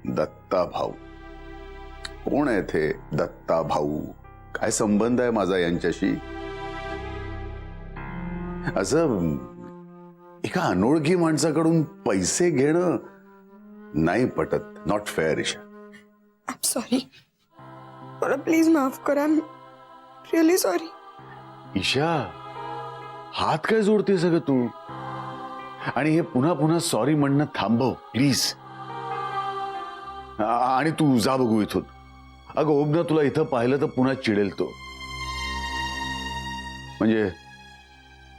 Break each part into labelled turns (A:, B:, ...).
A: दत्ता भाऊ कोण आहे थे? दत्ता भाऊ काय संबंध आहे माझा यांच्याशी? असं एका अनोळखी माणसाकडून पैसे घेणं नाही पटत. Not fair Isha.
B: I am sorry. मला प्लीज माफ करा. I am really sorry.
A: Isha हात काय जोडते सगळं तू? आणि हे पुन्हा पुन्हा सॉरी म्हणणं थांबव प्लीज. आणि तू जा बघू इथून. अगं ओमना तुला इथं पाहिलं तर पुन्हा चिडेल तो. म्हणजे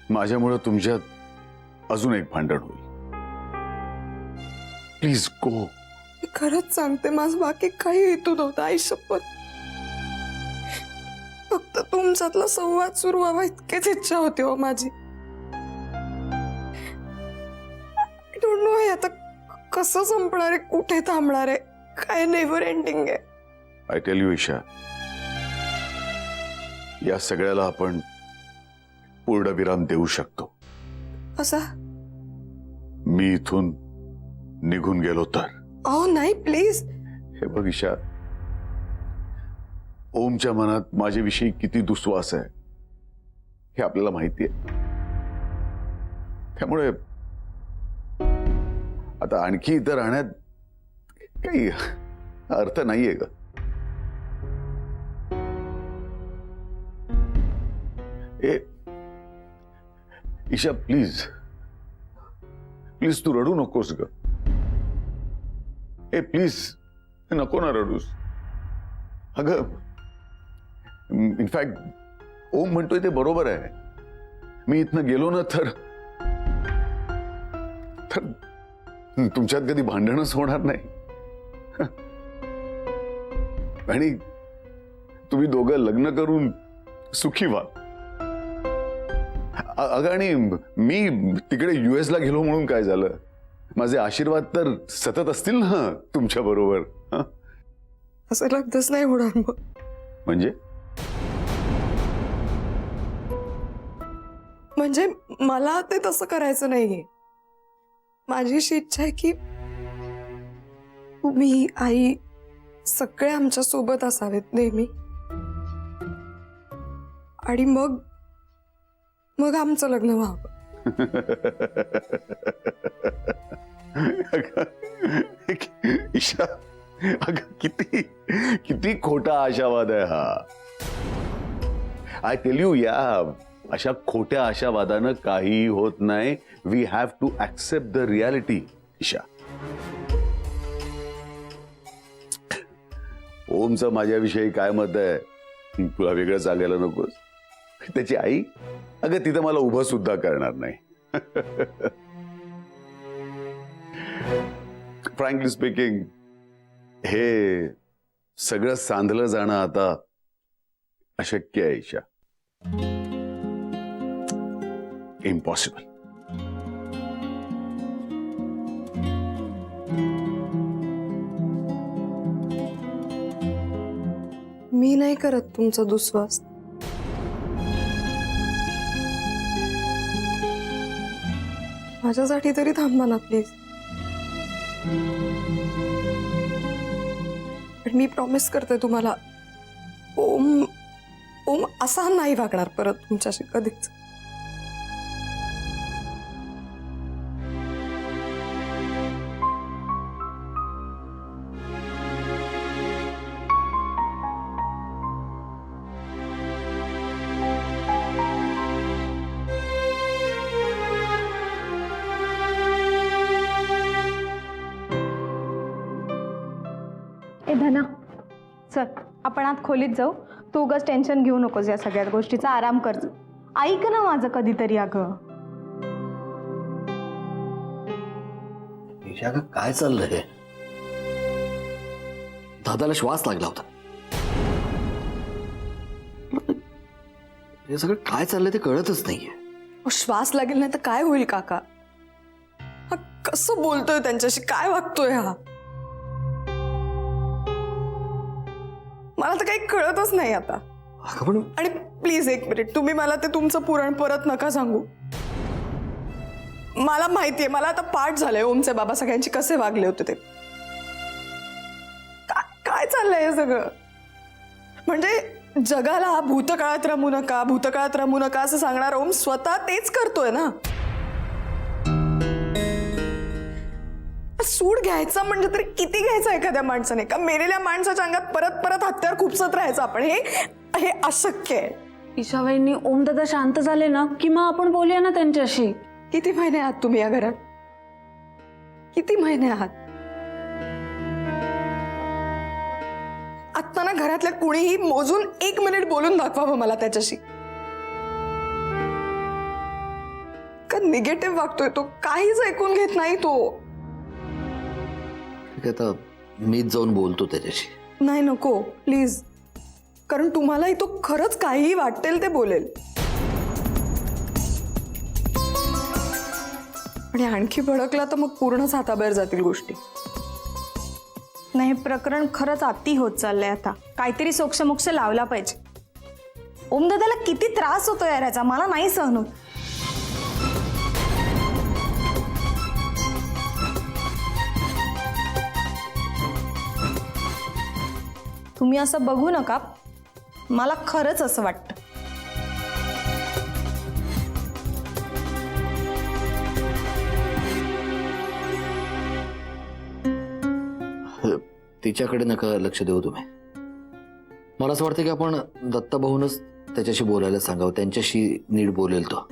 A: माझ्यामुळे तुमच्यात अजून एक भांडण होईल. Please go.
B: मी खरंच सांगते, माझं बाकी काही हेतू नव्हता. आई शपथ. फक्त तुमच्यातला संवाद सुरू व्हावा इतकीच इच्छा होती हो माझी. आय डोंट नो हे आता कसं संपणार आहे, कुठे थांबणार आहे, काय नेव्हर एंडिंग आहे.
A: आय टेल यू ईशा, या सगळ्याला आपण पूर्णविराम देऊ शकतो.
B: असा?
A: मी इथून निघून गेलो तर?
B: अहो नाही प्लीज.
A: हे बघ ईशा, ओमच्या मनात माझ्याविषयी किती दुस्वास आहे हे आपल्याला माहिती आहे. त्यामुळे आता आणखी इथं राहण्यात काही अर्थ नाहीये का? ईशा प्लीज प्लीज तू रडू नकोस ग. प्लीज नको ना रडूस. अगं इनफॅक्ट ओम म्हणतोय ते बरोबर आहे. मी इथनं गेलो ना तर तुमच्यात कधी भांडणच होणार नाही. आणि तुम्ही दोघं लग्न करून सुखी व्हा. अगं आणि मी तिकडे US ला गेलो म्हणून काय झालं? माझे आशीर्वाद तर सतत असतील ना तुमच्या बरोबर.
B: असं लग्नच नाही होणार मग. म्हणजे मला ते तसं करायचं नाहीये. माझी अशी इच्छा आहे की तुम्ही, आई सगळे आमच्या सोबत असावेत नेहमी. आणि मग मग आमचं लग्न व्हावं.
A: ईशा अगं किती किती खोटा आशावाद आहे हा. आय टेल यू, या अशा खोट्या आशावादानं काही होत नाही. We have to accept the reality. Isha, ओमचं माझ्याविषयी काय मत आहे तुला वेगळं सांगायला नकोस. त्याची आई अगं तिथं मला उभं सुद्धा करणार नाही. फ्रँकली स्पीकिंग, हे सगळं सांधलं जाणं आता अशक्य आहे ईशा. इम्पॉसिबल.
B: मी नाही करत तुमचा दुस्वास. माझ्यासाठी तरी थांबा ना प्लीज. पण मी प्रॉमिस करते तुम्हाला, ओम ओम असा नाही वागणार परत तुमच्याशी कधीच.
C: धना चल, आपण आत खोलीत जाऊ. तू उगाच टेन्शन घेऊ नकोस या सगळ्या गोष्टीचा. आराम कर. ऐक ना माझं कधीतरी. अगं
D: ईशा, काय चाललंय? दादाला श्वास लागला होता. हे सगळं काय चाललंय ते कळतच नाहीये.
B: श्वास लागेल नाही तर काय होईल काका? हा कसं बोलतोय त्यांच्याशी, काय वागतोय हा? मला तर काही कळतच नाही आता. आणि प्लीज एक मिनिट, तुम्ही मला ते तुमचं पुराण परत नका सांगू. मला माहितीये, मला आता पाठ झालंय ओमचे बाबा सगळ्यांची कसे वागले होते ते. चाललंय हे सगळं? म्हणजे जगाला भूतकाळात रमू नका, भूतकाळात रमू नका असं सांगणार ओम स्वतः तेच करतोय ना. सूड घ्यायचा म्हणजे तरी किती घ्यायचा एखाद्या माणसाने? का मेलेल्या माणसाच्या अंगात परत परत हत्यार खुपसत राहायचं आपण? हे अशक्य आहे.
E: ईशाबाईंनी ओमदादा शांत झाले ना की मग आपण बोलूया ना त्यांच्याशी.
B: किती महिने आहात तुम्ही या घरात? किती महिने आहात? आत्ता ना घरातल्या कुणीही मोजून 1 मिनिट बोलून दाखवावं मला त्याच्याशी. का निगेटिव्ह वागतोय तो, काहीच ऐकून घेत नाही तो.
D: ठीक आहे, आता मीच जाऊन बोलतो त्याच्याशी.
B: नाही नको प्लीज, कारण तुम्हालाही तो खरंच काहीही वाटेल ते बोलेल. आणि आणखी भडकला तर मग पूर्णच हाताबाहेर जातील गोष्टी.
C: नाही, हे प्रकरण खरंच अति होत चाललंय आता. काहीतरी सोक्षमोक्ष लावला पाहिजे. ओमदादाला किती त्रास होतो यार ह्याचा, मला नाही सहन होत. तुम्ही असं बघू नका, मला खरंच असं वाटतं.
D: तिच्याकडे नका लक्ष देऊ तुम्ही. मला असं वाटतं की आपण दत्ताभाऊनच त्याच्याशी बोलायला सांगावं. त्यांच्याशी नीट बोलेल तो.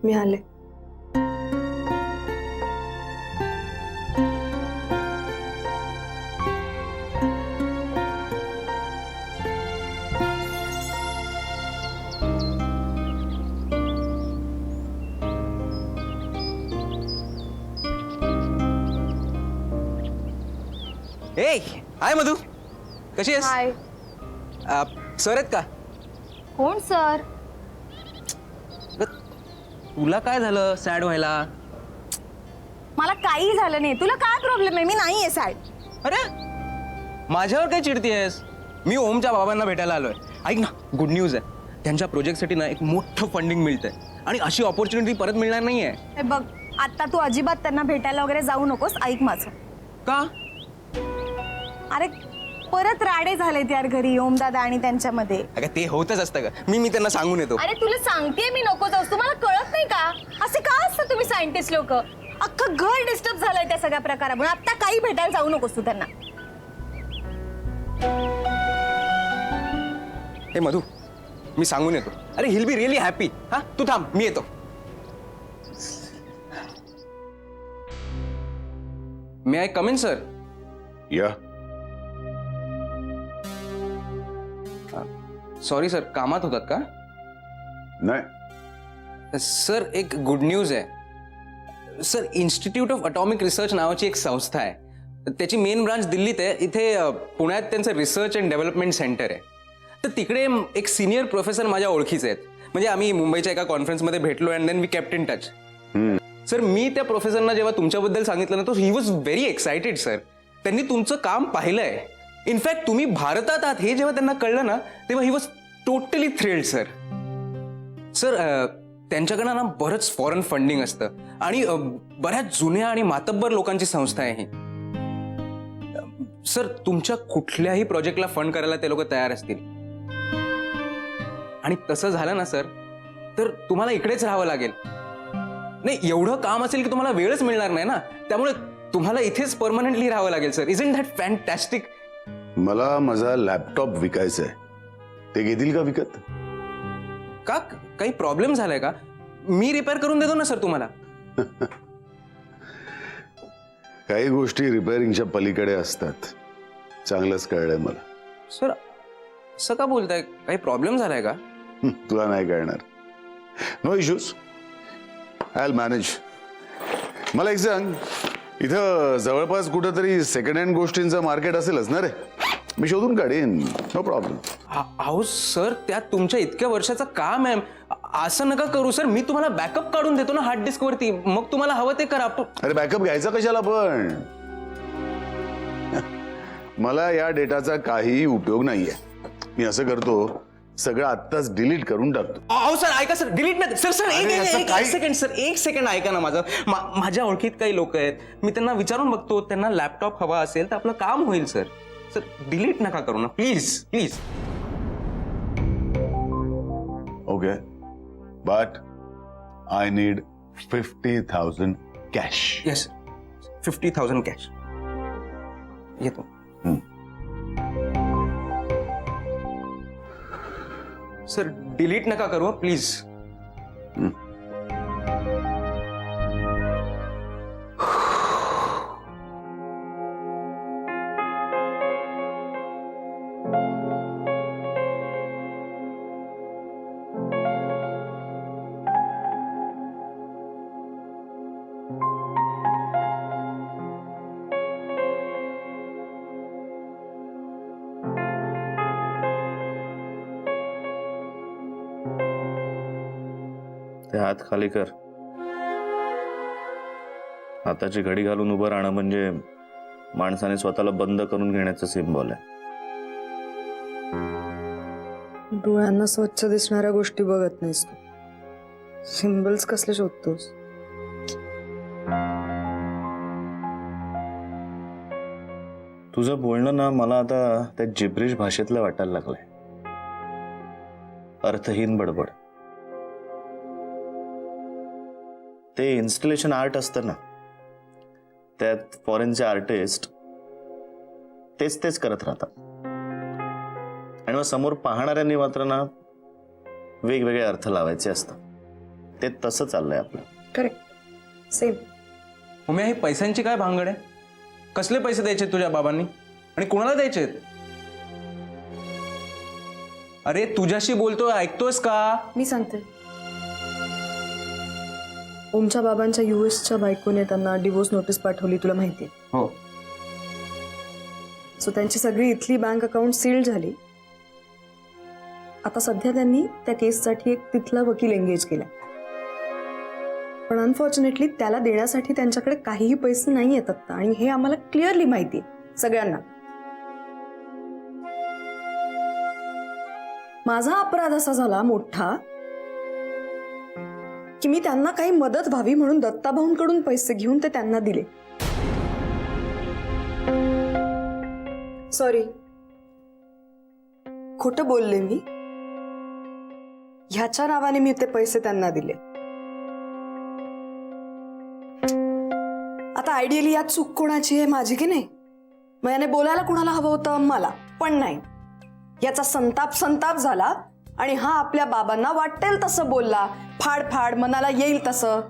B: मी आले.
F: ए हाय मधू, कशी आहेस?
C: हाय.
F: सर आहेत का?
C: कोण सर?
F: तुला काय झालं सॅड व्हायला?
C: मला काही झालं नाही. तुला काय प्रॉब्लेम आहे? मी नाही आहे सॅड.
F: अरे माझ्यावर काय चिडतीयस? मी ओमच्या बाबांना भेटायला आलोय. ऐक ना, गुड न्यूज आहे. त्यांच्या प्रोजेक्टसाठी ना एक मोठं फंडिंग मिळतंय आणि अशी ऑपॉर्च्युनिटी परत मिळणार नाहीये.
C: हे बघ, आता तू अजिबात त्यांना भेटायला वगैरे जाऊ नकोस. ऐक माझं.
F: का?
C: अरे परत राडे झालेत यार घरी ओमदादा आणि त्यांच्यामध्ये.
F: अगं ते होतच असतं का? मी त्यांना सांगून येतो.
C: अरे तुला सांगते मी, नको जाऊस. तुम्हाला कळत नाही का? असे का असतं तुम्ही सायंटिस्ट लोक? अख्खं घर डिस्टर्ब झालंय त्या सगळ्या प्रकारामुळे. आता काही भेटायला जाऊ नकोस तू त्यांना.
F: हे मधू, मी सांगून येतो. अरे हिल बी रिअली हॅपी. हा तू थांब, मी येतो. मे आय कम इन सर?
A: या.
F: सॉरी सर, कामात होतात का?
A: नाही,
F: सर एक गुड न्यूज आहे. Sir institute of atomic research नावाची एक संस्था आहे. त्याची मेन ब्रांच दिल्लीत आहे. इथे पुण्यात त्यांचं रिसर्च अँड डेव्हलपमेंट सेंटर आहे. तर तिकडे एक सिनियर प्रोफेसर माझ्या ओळखीचे आहेत. म्हणजे आम्ही मुंबईच्या एका कॉन्फरन्समध्ये भेटलो and then we kept in touch. Sir मी त्या प्रोफेसरना जेव्हा तुमच्याबद्दल सांगितलं ना, तो he was very excited sir. त्यांनी तुमचं काम पाहिलंय. इनफॅक्ट तुम्ही भारतात आहात हे जेव्हा त्यांना कळलं ना, तेव्हा he was totally thrilled sir. Sir त्यांच्याकडनं ना बरंच फॉरेन फंडिंग असतं आणि बऱ्याच जुन्या आणि मातब्बर लोकांची संस्था आहे ही. सर तुमच्या कुठल्याही प्रोजेक्टला फंड करायला ते लोक तयार असतील. आणि तसं झालं ना सर, तर तुम्हाला इकडेच राहावं लागेल. नाही, एवढं काम असेल की तुम्हाला वेळच मिळणार नाही ना. त्यामुळे तुम्हाला इथेच परमनंटली राहावं लागेल सर. Isn't that fantastic?
A: मला माझा लॅपटॉप विकायचा आहे. ते घेतील का विकत?
F: का काही प्रॉब्लेम झालाय का? मी रिपेअर करून देतो ना सर तुम्हाला.
A: काही गोष्टी रिपेअरिंगच्या पलीकडे असतात. चांगलंच कळलंय मला.
F: सर असं का बोलताय? काही प्रॉब्लेम झालाय का?
A: तुला नाही कळणार. No issues, I will manage. मला एक सांग, इथं जवळपास कुठंतरी सेकंड हँड गोष्टींचं मार्केट असेलच ना रे? मी शोधून काढीन, नो प्रॉब्लेम.
F: अहो सर, त्यात तुमच्या इतक्या वर्षाचं काम आहे. असं नका करू सर. मी तुम्हाला बॅकअप काढून देतो ना हार्ड डिस्क वरती. मग तुम्हाला हवं ते करा.
A: अरे बॅकअप घ्यायचा कशाला पण? मला या डेटाचा काहीही उपयोग नाहीये. मी असं करतो, सगळं आत्ताच डिलीट करून टाकतो.
F: अहो सर ऐका सर, डिलीट नाही सर. सर
A: अरे, असं
F: एक
A: काही-
F: सेकंड सर, एक सेकंड ऐका ना माझं. माझ्या ओळखीत काही लोक आहेत, मी त्यांना विचारून बघतो. त्यांना लॅपटॉप हवा असेल तर आपलं काम होईल सर. सर डिलीट नका करू ना please please.
A: Okay, but I need 50,000 cash.
F: Yes, 50,000 cash. येतो. सर डिलीट नका करू प्लीज.
G: ते हात खाली कर. हाताची घडी घालून उभं राहणं म्हणजे माणसाने स्वतःला बंद करून घेण्याचं सिम्बॉल आहे.
B: डोळ्यांना स्वच्छ दिसणाऱ्या गोष्टी बघत नाहीस तू. सिम्बल्स कसले शोधतोस?
G: तुझं बोलणं ना मला आता त्या जिब्रिश भाषेतलं वाटायला लागलंय. अर्थहीन बडबड. ते इन्स्टलेशन आर्ट असतं ना, त्यात फॉरेनचे आर्टिस्ट तेच तेच करत राहतात आणि मग समोर पाहणाऱ्यांनी मात्र ना वेगवेगळे अर्थ लावायचे असतात. ते तसं चाललंय आपलं.
B: Correct, same.
F: उम्या, ही पैशांची काय भांगड आहे? कसले पैसे द्यायचे तुझ्या बाबांनी आणि कोणाला द्यायचे? अरे तुझ्याशी बोलतोय, ऐकतोयस का?
B: मी सांगते. ओमच्या बाबांच्या युएसच्या बायकोने त्यांना डिवोर्स नोटीस पाठवली, तुला माहिती आहे?
F: हो.
B: सो त्यांची सगळी इथली बँक अकाउंट सील्ड झाली. आता सध्या त्यांनी त्या केससाठी एक तिथला वकील एंगेज केला. पण अनफॉर्च्युनेटली त्याला देण्यासाठी त्यांच्याकडे काहीही पैसे नाही येत आता, आणि हे आम्हाला क्लिअरली माहिती आहे सगळ्यांना. माझा अपराध असा झाला मोठा की मी त्यांना काही मदत व्हावी म्हणून दत्ताभाऊंकडून पैसे घेऊन ते त्यांना दिले. सॉरी, खोटं बोलले मी. ह्याच्या नावाने मी ते पैसे त्यांना दिले. आता आयडियली यात चूक कोणाची आहे, माझी की नाही? मग याने बोलायला कुणाला हवं होतं? मला. पण नाही, याचा संताप झाला आणि हा आपल्या बाबांना वाटेल तसं बोलला, फाड मनाला येईल तसं.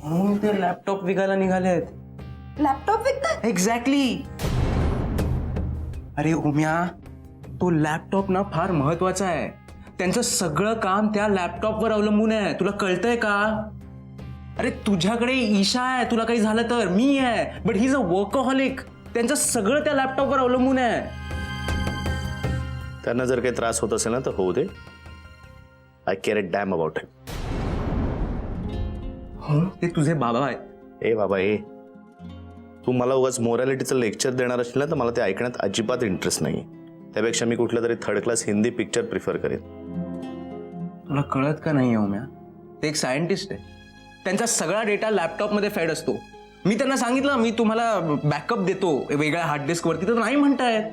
F: म्हणून ते लॅपटॉप विकायला निघालेत.
B: लॅपटॉप विकतात?
F: एक्झॅक्टली. अरे उम्या, तो लॅपटॉप ना फार महत्वाचा आहे. त्यांचं सगळं काम त्या लॅपटॉपवर अवलंबून आहे. तुला कळतंय का? अरे तुझ्याकडे ईशा आहे, तुला काही झालं तर. मी आहे, but he is a workaholic. त्यांचं सगळं त्या लॅपटॉपवर अवलंबून आहे.
G: त्यांना जर काही त्रास होत असेल ना तर होऊ दे. I care a damn about it.
F: ते तुझे बाबा आहेत.
G: ए बाबा ए, तू मला उगाच मोरॅलिटीचं लेक्चर देणार असेल ना तर मला ते ऐकण्यात अजिबात इंटरेस्ट नाही. त्यापेक्षा मी कुठलं तरी third class Hindi picture prefer करेन.
F: तुला कळत का नाही उम्या? ते एक सायंटिस्ट आहे. त्यांचा सगळा डेटा लॅपटॉपमध्ये फेड असतो. मी त्यांना सांगितलं मी तुम्हाला बॅकअप देतो वेगळ्या हार्ड डिस्क वरती, तर नाही म्हणतायत.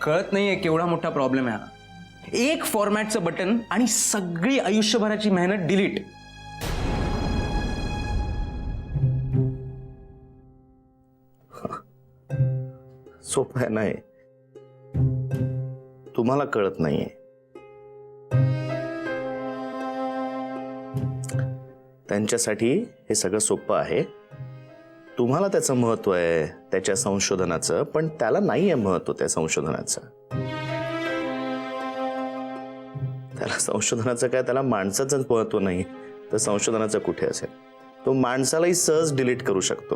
F: कळत नाहीये केवढा मोठा प्रॉब्लेम आहे हा. एक फॉर्मॅटचं बटन आणि सगळी आयुष्यभराची मेहनत डिलीट.
G: सोपं आहे नाही, तुम्हाला कळत नाहीये. त्यांच्यासाठी हे सगळं सोपं आहे. तुम्हाला त्याचं महत्व आहे, त्याच्या संशोधनाचं, पण त्याला नाही आहे महत्व त्या संशोधनाचं. त्याला संशोधनाचं काय, त्याला माणसाचंच महत्व नाही तर संशोधनाचं कुठे असेल. तो माणसालाही सहज डिलीट करू शकतो.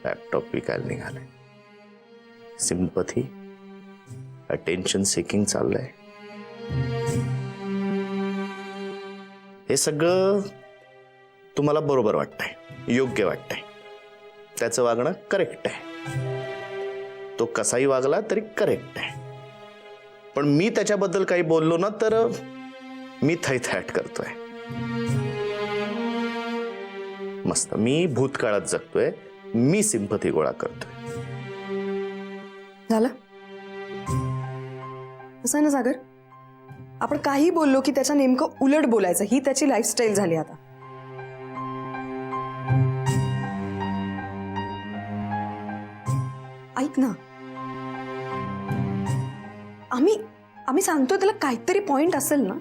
G: लॅपटॉप विकायला निघाले. सिंपथी, अटेन्शन सिकिंग चाललंय. हे सगळं तुम्हाला बरोबर वाटतंय, योग्य वाटतंय. त्याचं वागणं करेक्ट आहे. तो कसाही वागला तरी करेक्ट आहे. पण मी त्याच्याबद्दल काही बोललो ना तर मी थैथयाट करतोय. मस्त मी भूतकाळात जगतोय. मी सिंपथी गोळा करतोय.
B: झालं असं आहे ना सागर, आपण काही बोललो की त्याच्या नेमकं उलट बोलायचं, ही त्याची लाईफस्टाईल झाली आता. ऐक ना, आम्ही सांगतोय त्याला काहीतरी पॉइंट असेल ना,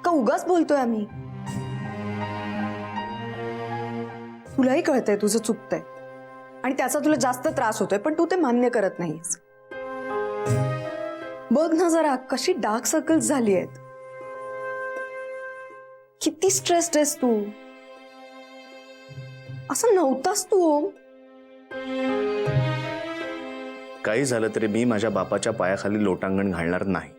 B: का उगाच बोलतोय आम्ही? तुलाही कळतंय तुझं चुकतंय आणि त्याचा तुला जास्त त्रास होतोय, पण तू ते मान्य करत नाहीस. बघ ना जरा कशी डार्क सर्कल्स झाली आहेत. किती स्ट्रेस्ड आहेस तू. असं नव्हतास तू ओम.
G: काही झालं तरी मी माझ्या बापाच्या पायाखाली लोटांगण घालणार नाही.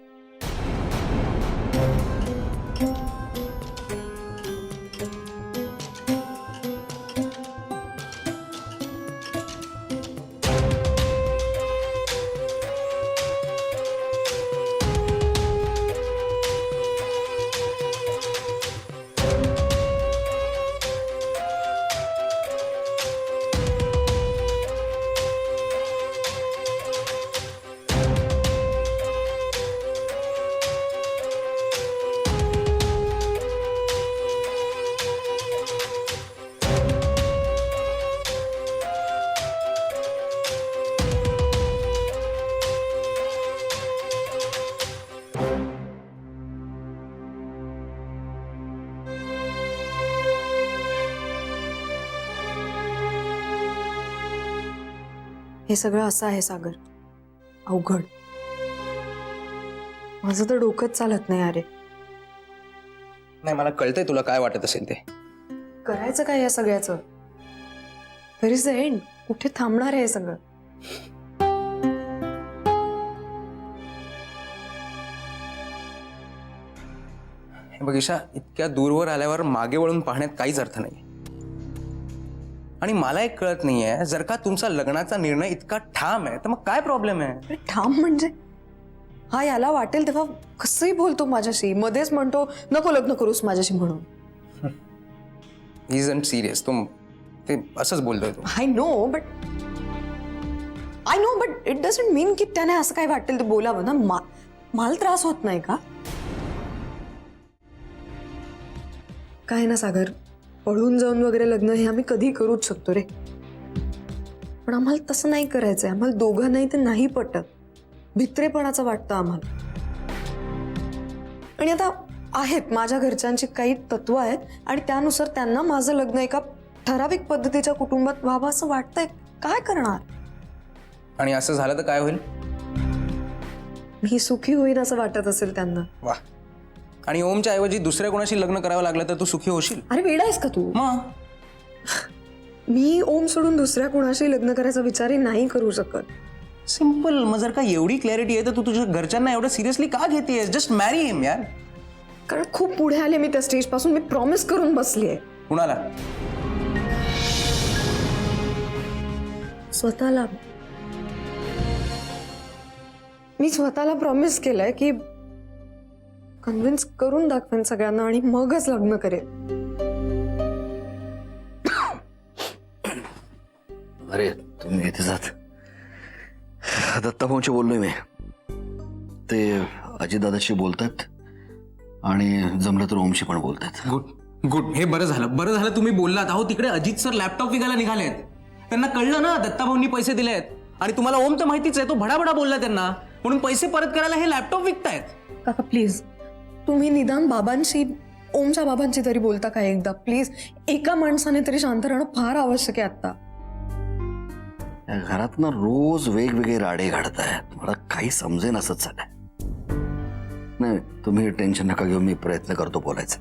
B: हे सगळं असं आहे सागर, अवघड. माझं तर डोकंच चालत नाही. अरे
F: नाही, मला कळतंय तुला काय वाटत असेल ते.
B: करायचं काय या सगळ्याचं? Where is the end? कुठे थांबणार आहे हे सगळं?
F: हे बघ ईशा, इतक्या दूरवर आल्यावर मागे वळून पाहण्यात काहीच अर्थ नाही. आणि मला एक कळत नाहीये, जर का तुमचा लग्नाचा निर्णय इतका ठाम आहे तर मग काय प्रॉब्लेम आहे?
B: अरे ठाम म्हणजे हा याला वाटेल तेव्हा कसंही बोलतो माझ्याशी, मध्येच म्हणतो नको लग्न करूस माझ्याशी म्हणून.
F: He isn't serious. तो ते असंच बोलतोय तो.
B: I know but it doesn't mean की त्याने असं काय वाटेल ते बोलावं ना. मला त्रास होत नाही का? काय ना सागर, पळून जाऊन वगैरे लग्न हे आम्ही कधी करूच शकतो रे, पण आम्हाला तसं नाही करायचंय. आम्हाला दोघं नाही ते नाही पटत. भित्रेपणाचं वाटतं आम्हाला. आणि आता आहेत माझ्या घरच्यांची काही तत्व आहेत आणि त्यानुसार त्यांना माझं लग्न एका ठराविक पद्धतीच्या कुटुंबात व्हावं असं वाटतंय. काय करणार?
F: आणि असं झालं तर काय होईल?
B: मी सुखी होईन असं वाटत असेल त्यांना.
F: वा. आणि ओमच्या ऐवजी दुसऱ्या कोणाशी लग्न करावं लागलं तर तू सुखी होशील?
B: अरे वेडा आहेस का तू?
F: मग
B: मी ओम सोडून दुसऱ्या कोणाशी लग्न करायचा विचारही नाही करू शकत.
F: सिंपल. मग जर का एवढी क्लॅरिटी आहे तर तू तुझ्या घरच्यांना एवढं सिरियसली का घेतेस? जस्ट मॅरी हिम यार.
B: कारण खूप पुढे आले मी त्या स्टेज पासून. मी प्रॉमिस करून बसली आहे
F: कुणाला?
B: स्वतःला. मी स्वतःला प्रॉमिस केलंय की कन्व्हिन्स करून दाखवेन सगळ्यांना आणि मगच लग्न करेन.
D: अरे तुम्ही इथे जात. दत्ताभाऊंशी बोललोय मी. ते अजितदादाशी बोलतात आणि जमलं तर ओमशी पण बोलतात.
F: गुड. हे बरं झालं तुम्ही बोललात. अहो तिकडे अजित सर लॅपटॉप विकायला निघालेत. त्यांना कळलं ना दत्ताभाऊंनी पैसे दिलेत. आणि तुम्हाला ओम तर माहितीच आहे, तो भडाभडा बोलला त्यांना, म्हणून पैसे परत करायला हे लॅपटॉप विकतायत.
B: काका प्लीज तुम्ही निदान बाबांशी, ओमच्या बाबांशी तरी बोलता का एकदा प्लीज? एका माणसाने तरी शांत राहणं फार आवश्यक आहे आता.
D: या घरात ना रोज वेगवेगळे राडे घडतायत. मला काही समजेन असंच झालंय. नाही तुम्ही टेन्शन नका घेऊ. मी प्रयत्न करतो बोलायचा.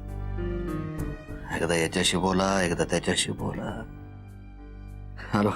D: एकदा याच्याशी बोला, एकदा त्याच्याशी बोला. हॅलो.